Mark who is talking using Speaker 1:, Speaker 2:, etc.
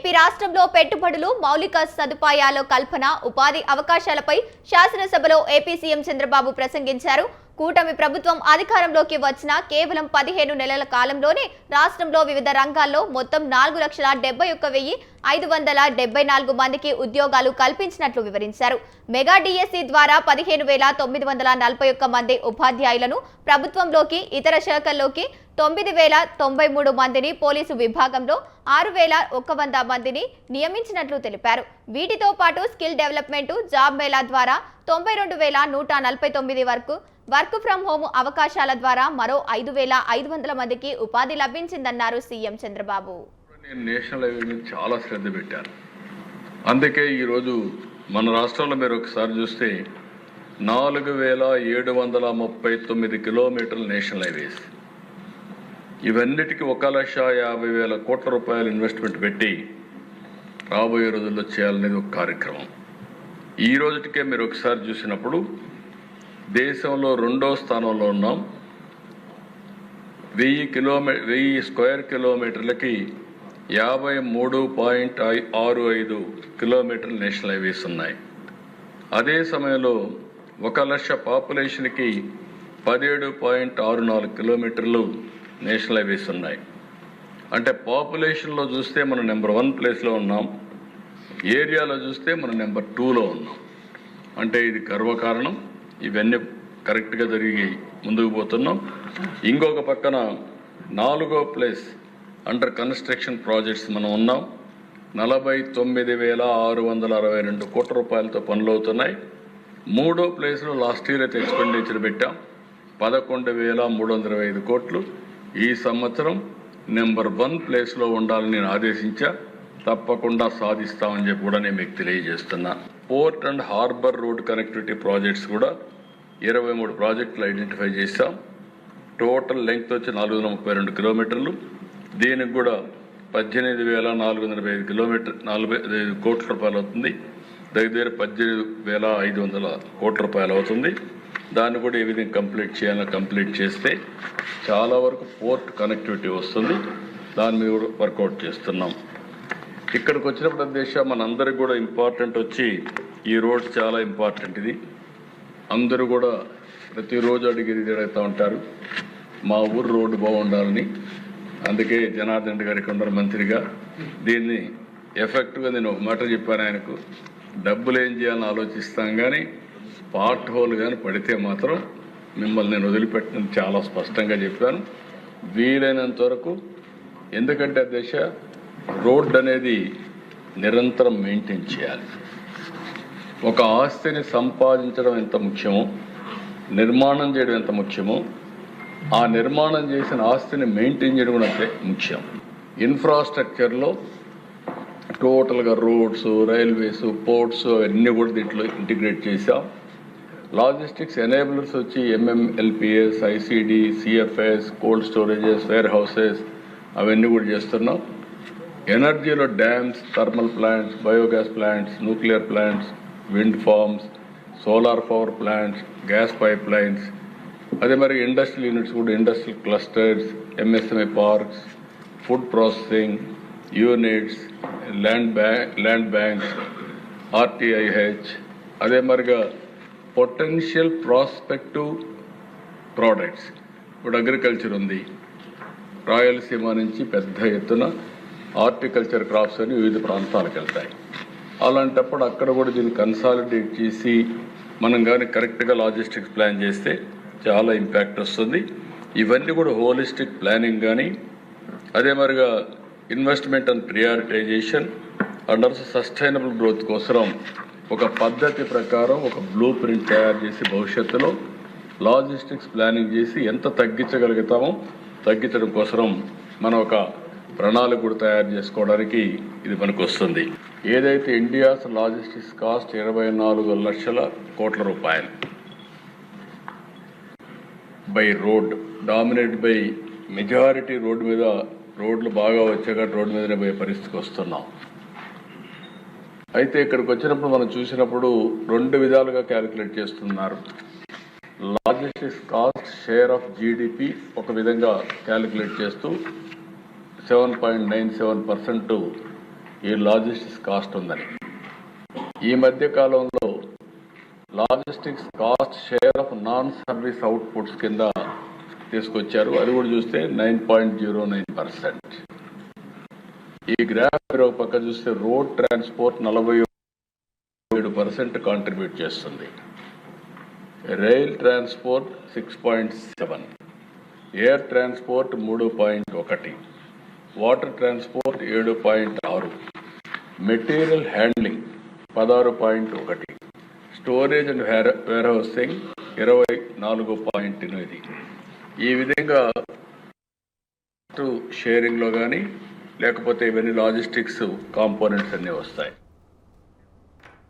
Speaker 1: AP రాష్ట్రంలో పెట్టుబడులు, మౌలిక సదుపాయాల కల్పన, ఉపాధి అవకాశాలపై శాసనసభలో ఏపీ సీఎం చంద్రబాబు ప్రసంగించారు. కూటమి ప్రభుత్వం అధికారంలోకి వచ్చిన కేవలం 15 నెలల కాలంలోనే రాష్ట్రంలో వివిధ రంగాల్లో మొత్తం 4,71,574 మందికి ఉద్యోగాలు కల్పించినట్లు వివరించారు. మెగా డిఎస్సి ద్వారా 15,941 మంది ఉపాధ్యాయులను ప్రభుత్వంలోకి, ఇతర శాఖల్లోకి 9,093 మందిని, పోలీసు విభాగంలో 6,100 మందిని నియమించినట్లు తెలిపారు. వీటితో పాటు స్కిల్ డెవలప్మెంట్, జాబ్ మేళా ద్వారా 92,149 వరకు వర్క్ ఫ్రం హోమ్ అవకాశాల ద్వారా మరో 5,500 మందికి ఉపాధి లభించిందన్నారు సీఎం చంద్రబాబు.
Speaker 2: నేషనల్ హైవే మీద చాలా శ్రద్ధ పెట్టారు. అందుకే ఈరోజు మన రాష్ట్రంలో మీరు ఒకసారి చూస్తే 4,739 కిలోమీటర్ల నేషనల్ హైవేస్, ఇవన్నిటికీ 1,50,000 కోట్ల రూపాయలు ఇన్వెస్ట్మెంట్ పెట్టి రాబోయే రోజుల్లో చేయాలనేది ఒక కార్యక్రమం. ఈ రోజుటికే మీరు ఒకసారి చూసినప్పుడు దేశంలో 2వ స్థానంలో ఉన్నాం. 1000 స్క్వేర్ కిలోమీటర్లకి 53.65 కిలోమీటర్లు నేషనల్ హైవేస్ ఉన్నాయి. అదే సమయంలో 1,00,000 పాపులేషన్కి 17.64 కిలోమీటర్లు నేషనల్ హైవేస్ ఉన్నాయి. అంటే పాపులేషన్లో చూస్తే మనం నెంబర్ 1 ప్లేస్లో ఉన్నాం, ఏరియాలో చూస్తే మనం నెంబర్ 2లో ఉన్నాం. అంటే ఇది గర్వకారణం. ఇవన్నీ కరెక్ట్గా జరిగి ముందుకు పోతున్నాం. ఇంకొక పక్కన 4వ ప్లేస్ అండర్ కన్స్ట్రక్షన్ ప్రాజెక్ట్స్ మనం ఉన్నాం. 49,662 కోట్ల రూపాయలతో పనులు అవుతున్నాయి. 3వ ప్లేస్లో లాస్ట్ ఇయర్ అయితే ఎక్స్పెండిచర్ పెట్టాం 11,325 కోట్లు. ఈ సంవత్సరం నెంబర్ 1 ప్లేస్లో ఉండాలని నేను ఆదేశించా. తప్పకుండా సాధిస్తామని చెప్పి కూడా నేను మీకు తెలియజేస్తున్నా. Port and harbour road connectivity projects కూడా 23 ప్రాజెక్టులు ఐడెంటిఫై చేశాం. టోటల్ లెంగ్త్ వచ్చి 432 కిలోమీటర్లు. దీనికి కూడా 18,425 కోట్ల రూపాయలు అవుతుంది. దగ్గర 18,500 కోట్ల రూపాయలు అవుతుంది. దాన్ని కూడా ఏ విధంగా కంప్లీట్ చేస్తే చాలా వరకు పోర్ట్ కనెక్టివిటీ వస్తుంది. దాని మీద కూడా వర్కౌట్ చేస్తున్నాం. ఇక్కడికి వచ్చినప్పుడు దేశ మనందరికి కూడా ఇంపార్టెంట్ వచ్చి ఈ రోడ్ చాలా ఇంపార్టెంట్. ఇది అందరూ కూడా ప్రతిరోజు అడుగుతూ ఉంటారు మా ఊరు రోడ్డు బాగుండాలని. అందుకే జనార్దన్ రెడ్డి గారికి ఉన్నారు మంత్రిగా. దీన్ని ఎఫెక్ట్గా నేను ఒక మాట చెప్పాను ఆయనకు, డబ్బులు ఏం చేయాలని ఆలోచిస్తాం కానీ పార్ట్ హోల్ కానీ పడితే మాత్రం మిమ్మల్ని నేను వదిలిపెట్టిన చాలా స్పష్టంగా చెప్పాను. వీలైనంత వరకు, ఎందుకంటే దేశ రోడ్ అనేది నిరంతరం మెయింటైన్ చేయాలి. ఒక ఆస్తిని సంపాదించడం ఎంత ముఖ్యమో, నిర్మాణం చేయడం ఎంత ముఖ్యమో, ఆ నిర్మాణం చేసిన ఆస్తిని మెయింటైన్ చేయడం కూడా అంతే ముఖ్యం. ఇన్ఫ్రాస్ట్రక్చర్లో టోటల్గా రోడ్స్, రైల్వేస్, పోర్ట్స్ అవన్నీ కూడా దీంట్లో ఇంటిగ్రేట్ చేశాం. లాజిస్టిక్స్ ఎనేబులర్స్ వచ్చి MMLPS, ICD, CFS, cold storages, warehouses అవన్నీ కూడా చేస్తున్నాం. ఎనర్జీలో dams, thermal plants, biogas plants, nuclear plants, wind farms, solar power plants, gas pipelines, అదే మరి ఇండస్ట్రియల్ యూనిట్స్ కూడా, industrial clusters, MSME parks, food processing units, land banks, RTIH, అదే మరిగా potential prospective products. ఇప్పుడు అగ్రికల్చర్ ఉంది, రాయలసీమ నుంచి పెద్ద ఎత్తున హార్టికల్చర్ క్రాప్స్ అని వివిధ ప్రాంతాలకు వెళ్తాయి. అలాంటప్పుడు అక్కడ కూడా దీన్ని కన్సాలిడేట్ చేసి మనం కానీ కరెక్ట్గా లాజిస్టిక్స్ ప్లాన్ చేస్తే చాలా ఇంపాక్ట్ వస్తుంది. ఇవన్నీ కూడా హోలిస్టిక్ ప్లానింగ్ కానీ, అదే మరిగా investment and prioritization under sustainable growth కోసం ఒక పద్ధతి ప్రకారం ఒక బ్లూ ప్రింట్ తయారు చేసి భవిష్యత్తులో లాజిస్టిక్స్ ప్లానింగ్ చేసి ఎంత తగ్గించగలుగుతామో తగ్గించడం కోసం మనం ఒక ప్రణాళిక కూడా తయారు చేసుకోవడానికి ఇది మనకు వస్తుంది. ఏదైతే ఇండియాస్ లాజిస్టిక్స్ కాస్ట్ 24 లక్షల కోట్ల రూపాయలు by road, dominate by majority road మీద, రోడ్లు బాగా వచ్చాక రోడ్డు మీదనే పోయే పరిస్థితికి వస్తున్నాం. అయితే ఇక్కడికి వచ్చినప్పుడు మనం చూసినప్పుడు 2 విధాలుగా క్యాలిక్యులేట్ చేస్తున్నారు. Logistics cost share of GDP ఒక విధంగా క్యాలిక్యులేట్ చేస్తూ 7.97% ఈ లాజిస్టిక్స్ కాస్ట్ ఉందని. ఈ మధ్య కాలంలో logistics cost share of non service outputs కింద తీసుకొచ్చారు. అది కూడా చూస్తే 9.09%. ఈ గ్రాఫ్ ఒక పక్క చూస్తే రోడ్ ట్రాన్స్పోర్ట్ 47% కాంట్రిబ్యూట్ చేస్తుంది, rail transport 6.7, air transport 3.1, water transport 7.6, material handling 16.1, storage and warehousing 24.8. ఈ విధంగా షేరింగ్లో కానీ లేకపోతే ఇవన్నీ లాజిస్టిక్స్ కాంపోనెంట్స్ అన్నీ వస్తాయి.